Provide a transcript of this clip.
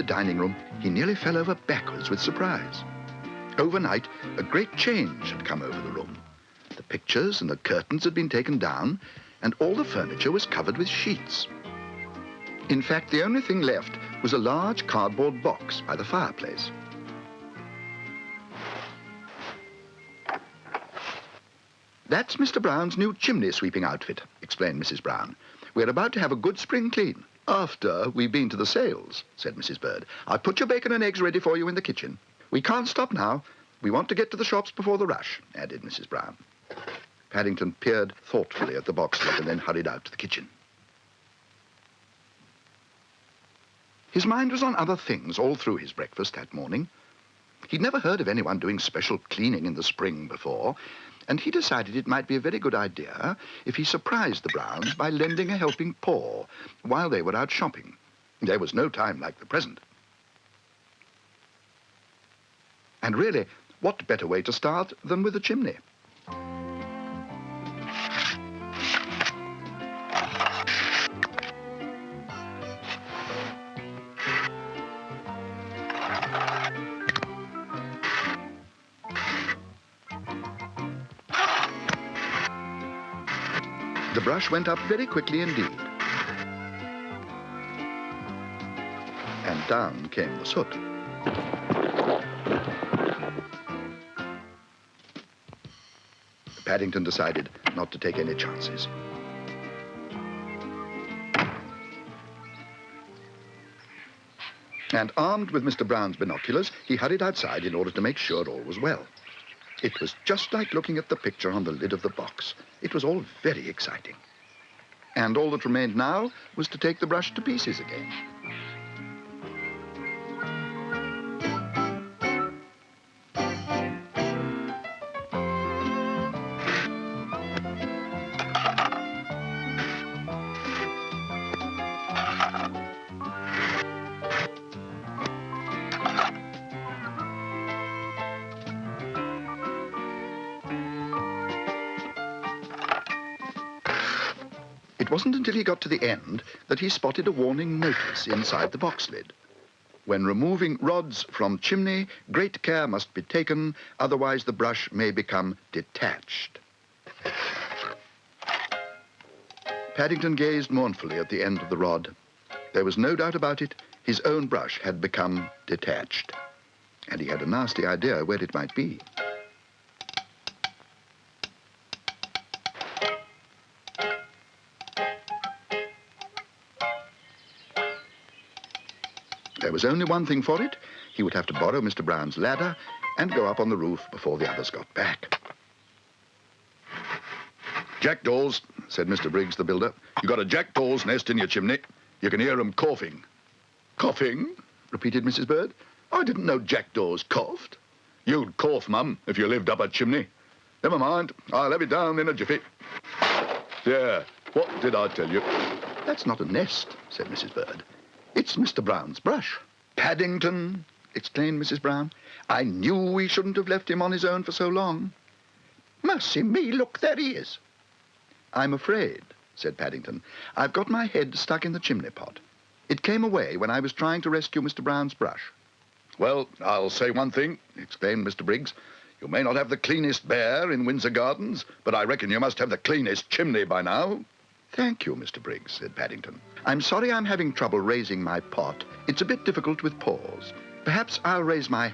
dining room, he nearly fell over backwards with surprise. Overnight, a great change had come over the room. The pictures and the curtains had been taken down, and all the furniture was covered with sheets. In fact, the only thing left was a large cardboard box by the fireplace. "That's Mr. Brown's new chimney sweeping outfit," explained Mrs. Brown. "We're about to have a good spring clean." "After we've been to the sales," said Mrs. Bird. "I've put your bacon and eggs ready for you in the kitchen. We can't stop now. We want to get to the shops before the rush," added Mrs. Brown. Paddington peered thoughtfully at the box lid and then hurried out to the kitchen. His mind was on other things all through his breakfast that morning. He'd never heard of anyone doing special cleaning in the spring before, and he decided it might be a very good idea if he surprised the Browns by lending a helping paw while they were out shopping. There was no time like the present. And really, what better way to start than with a chimney? The brush went up very quickly indeed. And down came the soot. Paddington decided not to take any chances. And armed with Mr. Brown's binoculars, he hurried outside in order to make sure all was well. It was just like looking at the picture on the lid of the box. It was all very exciting. And all that remained now was to take the brush to pieces again. It wasn't until he got to the end that he spotted a warning notice inside the box lid. "When removing rods from chimney, great care must be taken, otherwise the brush may become detached." Paddington gazed mournfully at the end of the rod. There was no doubt about it, his own brush had become detached. And he had a nasty idea where it might be. There was only one thing for it. He would have to borrow Mr. Brown's ladder and go up on the roof before the others got back. "Jackdaws," said Mr. Briggs, the builder. "You got a jackdaw's nest in your chimney. You can hear 'em coughing." "Coughing?" repeated Mrs. Bird. "I didn't know jackdaws coughed." "You'd cough, Mum, if you lived up a chimney. Never mind, I'll have it down in a jiffy." "Yeah, what did I tell you?" "That's not a nest," said Mrs. Bird. "It's Mr. Brown's brush." "Paddington!" exclaimed Mrs. Brown. "I knew we shouldn't have left him on his own for so long." "Mercy me, look, there he is." "I'm afraid," said Paddington, "I've got my head stuck in the chimney pot. It came away when I was trying to rescue Mr. Brown's brush." "Well, I'll say one thing," exclaimed Mr. Briggs. "You may not have the cleanest bear in Windsor Gardens, but I reckon you must have the cleanest chimney by now." "Thank you, Mr. Briggs," said Paddington. "I'm sorry I'm having trouble raising my pot. It's a bit difficult with paws. Perhaps I'll raise my